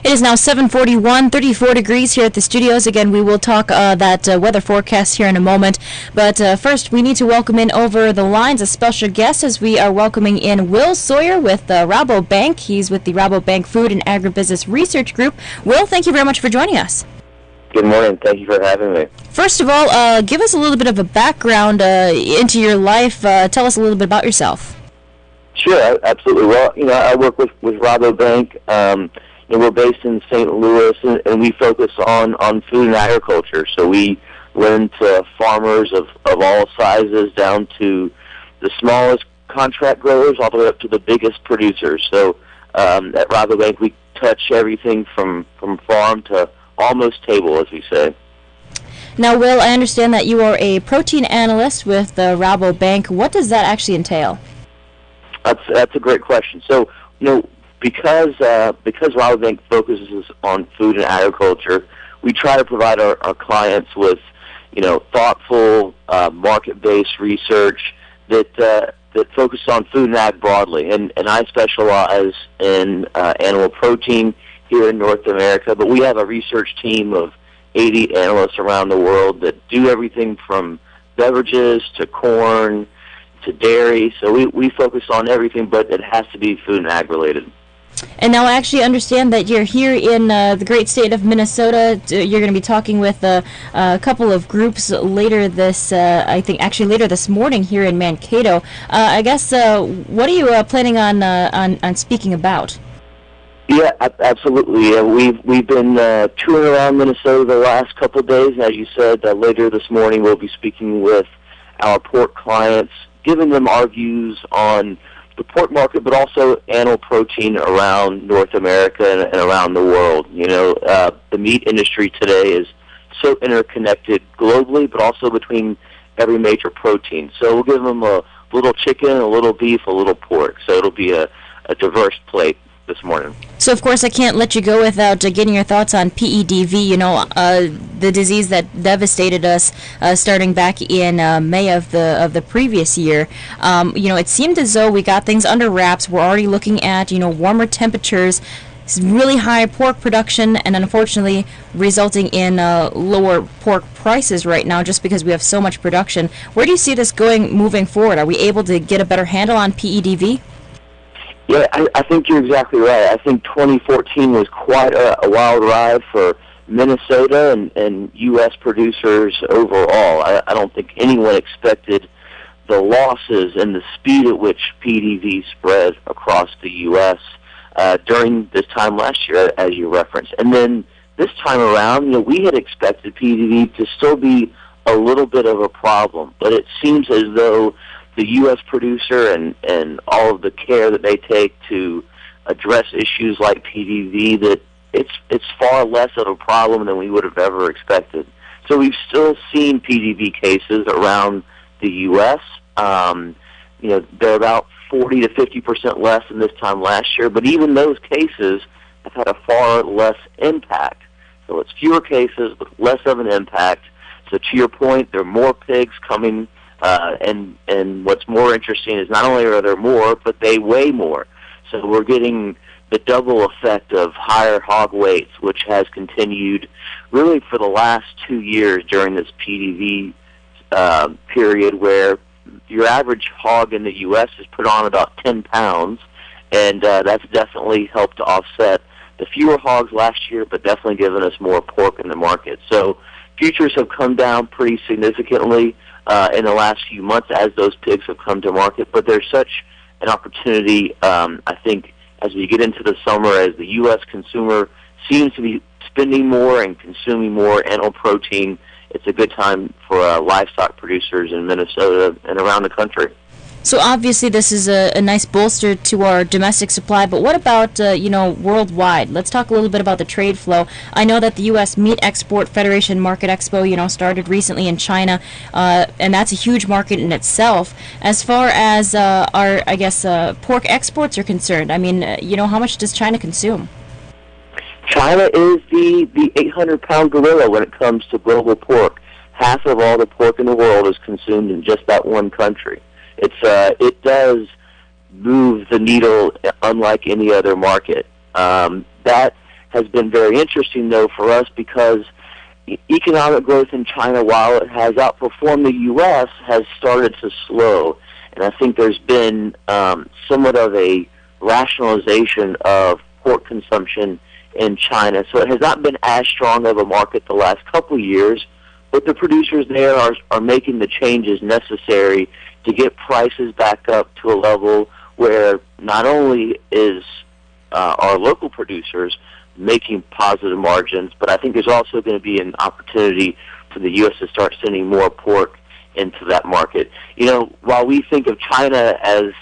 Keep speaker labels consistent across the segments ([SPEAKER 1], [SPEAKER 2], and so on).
[SPEAKER 1] It is now 7:41, 34 degrees here at the studios. Again, we will talk that weather forecast here in a moment. But first, we need to welcome in over the lines a special guest as we are welcoming in Will Sawyer with Rabobank. He's with the Rabobank Food and Agribusiness Research Group. Will, thank you very much for joining us.
[SPEAKER 2] Good morning. Thank you for having me.
[SPEAKER 1] First of all, give us a little bit of a background into your life. Tell us a little bit about yourself.
[SPEAKER 2] Sure, absolutely. Well, I work with Rabobank. We're based in St. Louis, and we focus on food and agriculture. So we lend to farmers of all sizes, down to the smallest contract growers, all the way up to the biggest producers. So at Rabobank, we touch everything from farm to almost table, as we say.
[SPEAKER 1] Now, Will, I understand that you are a protein analyst with Rabobank. What does that actually entail?
[SPEAKER 2] That's a great question. So, because Rabobank focuses on food and agriculture, we try to provide our clients with, thoughtful, market-based research that focuses on food and ag broadly. And I specialize in animal protein here in North America, but we have a research team of 80 analysts around the world that do everything from beverages to corn to dairy. So we focus on everything, but it has to be food and ag related.
[SPEAKER 1] And now I actually understand that you're here in the great state of Minnesota. You're going to be talking with a couple of groups later this, later this morning here in Mankato. I guess, what are you planning on speaking about?
[SPEAKER 2] Yeah, absolutely. We've been touring around Minnesota the last couple of days. As you said, later this morning we'll be speaking with our pork clients, giving them our views on the pork market, but also animal protein around North America and around the world. The meat industry today is so interconnected globally, but also between every major protein. So we'll give them a little chicken, a little beef, a little pork. So it'll be a diverse plate this morning.
[SPEAKER 1] So, of course, I can't let you go without getting your thoughts on PEDV, the disease that devastated us starting back in May of the previous year. It seemed as though we got things under wraps. We're already looking at, warmer temperatures, really high pork production, and unfortunately resulting in lower pork prices right now just because we have so much production. Where do you see this moving forward? Are we able to get a better handle on PEDV?
[SPEAKER 2] Yeah, I think you're exactly right. I think 2014 was quite a wild ride for Minnesota and U.S. producers overall. I don't think anyone expected the losses and the speed at which PDV spread across the U.S. During this time last year, as you referenced. And then this time around, we had expected PDV to still be a little bit of a problem, but it seems as though the U.S. producer and all of the care that they take to address issues like PDV, that it's far less of a problem than we would have ever expected. So we've still seen PDV cases around the U.S. They're about 40 to 50% less than this time last year, but even those cases have had a far less impact. So it's fewer cases, but less of an impact. So to your point, there are more pigs coming. And what's more interesting is not only are there more, but they weigh more. So we're getting the double effect of higher hog weights, which has continued really for the last 2 years during this PDV period, where your average hog in the U.S. is put on about 10 pounds, and that's definitely helped to offset the fewer hogs last year, but definitely given us more pork in the market. So futures have come down pretty significantly in the last few months as those pigs have come to market, but there's such an opportunity, I think, as we get into the summer, as the U.S. consumer seems to be spending more and consuming more animal protein. It's a good time for livestock producers in Minnesota and around the country.
[SPEAKER 1] So obviously this is a nice bolster to our domestic supply, but what about, worldwide? Let's talk a little bit about the trade flow. I know that the U.S. Meat Export Federation Market Expo, started recently in China, and that's a huge market in itself. As far as our pork exports are concerned, how much does China consume?
[SPEAKER 2] China is the 800-pound gorilla when it comes to global pork. Half of all the pork in the world is consumed in just that one country. It does move the needle unlike any other market. That has been very interesting, though, for us because economic growth in China, while it has outperformed the U.S., has started to slow. And I think there's been somewhat of a rationalization of pork consumption in China. So it has not been as strong of a market the last couple of years, but the producers there are making the changes necessary to get prices back up to a level where not only is our local producers making positive margins, but I think there's also going to be an opportunity for the U.S. to start sending more pork into that market. While we think of China as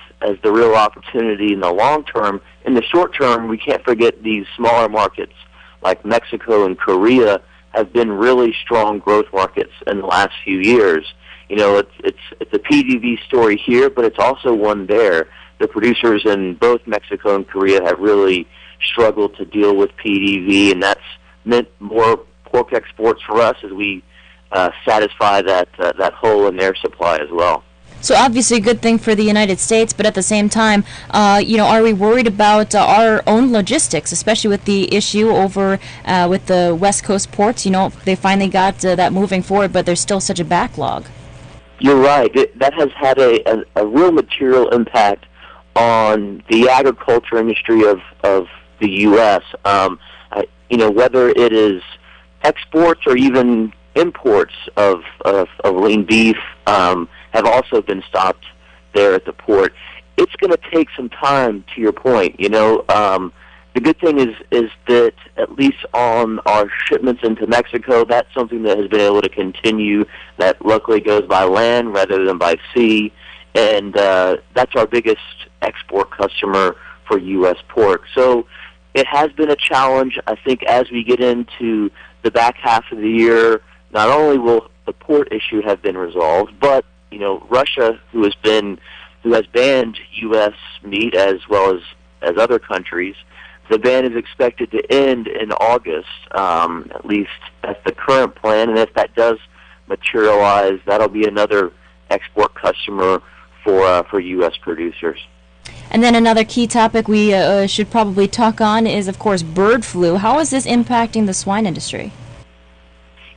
[SPEAKER 2] the real opportunity in the long term, in the short term, we can't forget these smaller markets like Mexico and Korea have been really strong growth markets in the last few years. It's a PDV story here, but it's also one there. The producers in both Mexico and Korea have really struggled to deal with PDV, and that's meant more pork exports for us as we satisfy that hole in their supply as well.
[SPEAKER 1] So obviously a good thing for the United States, but at the same time, are we worried about our own logistics, especially with the issue over with the West Coast ports? They finally got that moving forward, but there's still such a backlog.
[SPEAKER 2] You're right. That has had a real material impact on the agriculture industry of the U.S. Whether it is exports or even imports of lean beef have also been stopped there at the port. It's going to take some time, to your point. The good thing is that at least on our shipments into Mexico, that's something that has been able to continue. That luckily goes by land rather than by sea, and that's our biggest export customer for U.S. pork. So it has been a challenge. I think as we get into the back half of the year, not only will the port issue have been resolved, but Russia, who has banned U.S. meat as well as other countries, the ban is expected to end in August. At least that's the current plan, and if that does materialize, that'll be another export customer for U.S. producers.
[SPEAKER 1] And then another key topic we should probably talk on is, of course, bird flu. How is this impacting the swine industry?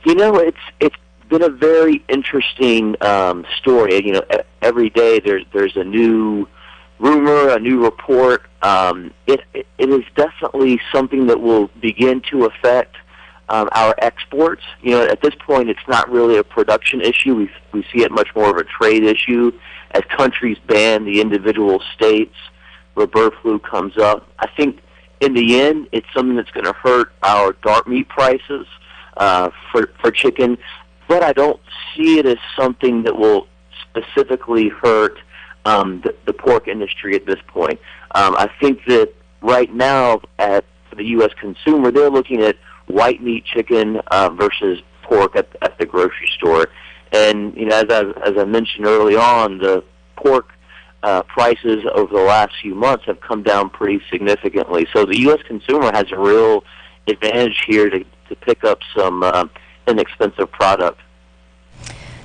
[SPEAKER 2] It's been a very interesting story. Every day there's a new rumor, a new report. It is definitely something that will begin to affect our exports. At this point, it's not really a production issue. We see it much more of a trade issue as countries ban the individual states where bird flu comes up. I think in the end, it's something that's going to hurt our dark meat prices for chicken, but I don't see it as something that will specifically hurt the pork industry at this point. I think that right now, for the U.S. consumer, they're looking at white meat chicken versus pork at the grocery store. And as I mentioned early on, the pork prices over the last few months have come down pretty significantly. So the U.S. consumer has a real advantage here to pick up some inexpensive product.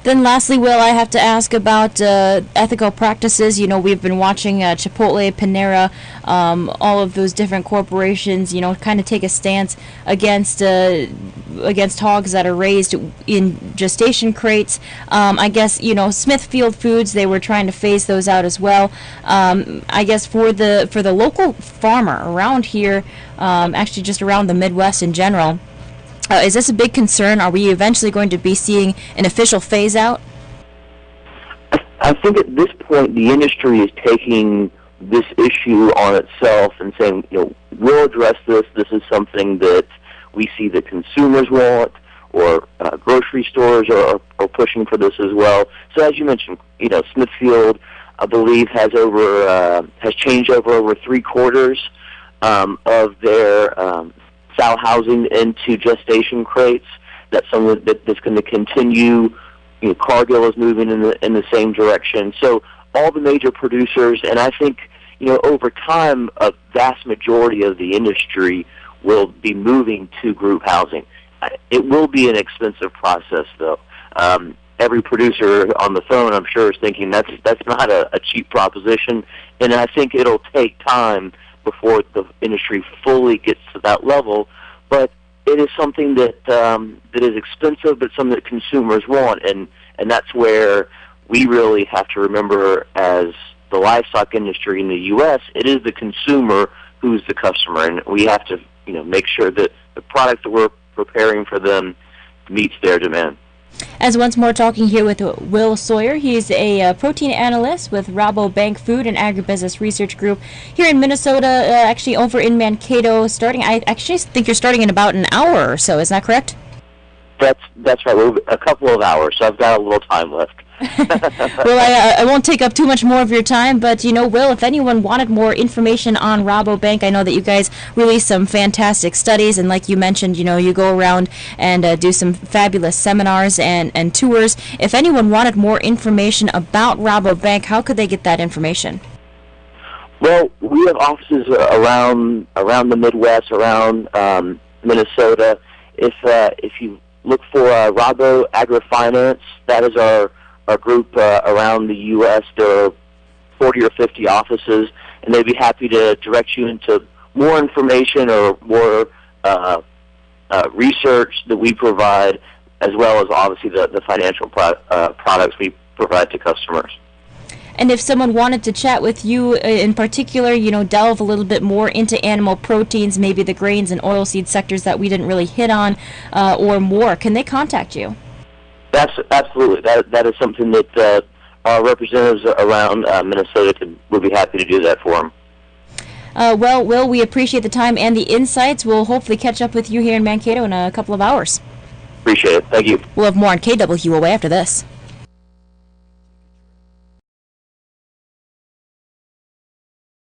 [SPEAKER 1] Then lastly, Will, I have to ask about ethical practices. We've been watching Chipotle, Panera, all of those different corporations, kind of take a stance against hogs that are raised in gestation crates. I guess, Smithfield Foods, they were trying to phase those out as well. I guess for the local farmer around here, actually just around the Midwest in general, is this a big concern? Are we eventually going to be seeing an official phase-out?
[SPEAKER 2] I think at this point the industry is taking this issue on itself and saying, we'll address this. This is something that we see the consumers want, or grocery stores are pushing for this as well. So as you mentioned, Smithfield, I believe, has changed over 3/4 of their sow housing into gestation crates. That's something that's going to continue. Cargill is moving in the same direction. So all the major producers, and I think over time a vast majority of the industry will be moving to group housing. It will be an expensive process, though. Every producer on the phone, I'm sure, is thinking that's not a cheap proposition, and I think it'll take time before the industry fully gets to that level. but it is something that that is expensive, but something that consumers want, and that's where we really have to remember, as the livestock industry in the U.S., it is the consumer who's the customer, and we have to make sure that the product that we're preparing for them meets their demand.
[SPEAKER 1] As once more talking here with Will Sawyer. He's a protein analyst with Rabobank Food and Agribusiness Research Group here in Minnesota, actually over in Mankato. I actually think you're starting in about an hour or so. Is that correct?
[SPEAKER 2] That's right. We're a couple of hours, so I've got a little time left.
[SPEAKER 1] Well, I won't take up too much more of your time, but Will, if anyone wanted more information on Rabobank, I know that you guys release some fantastic studies, and like you mentioned, you go around and do some fabulous seminars and tours. If anyone wanted more information about Rabobank, how could they get that information?
[SPEAKER 2] Well, we have offices around the Midwest, around Minnesota. If you look for Rabo AgriFinance, that is our group around the U.S. There are 40 or 50 offices, and they'd be happy to direct you into more information or more research that we provide, as well as obviously the financial products we provide to customers.
[SPEAKER 1] And if someone wanted to chat with you in particular, delve a little bit more into animal proteins, maybe the grains and oilseed sectors that we didn't really hit on, or more, can they contact you?
[SPEAKER 2] That's absolutely. That is something that our representatives around Minnesota would be happy to do that for them.
[SPEAKER 1] Well, Will, we appreciate the time and the insights. We'll hopefully catch up with you here in Mankato in a couple of hours.
[SPEAKER 2] Appreciate it. Thank you.
[SPEAKER 1] We'll have more on KWOA after this.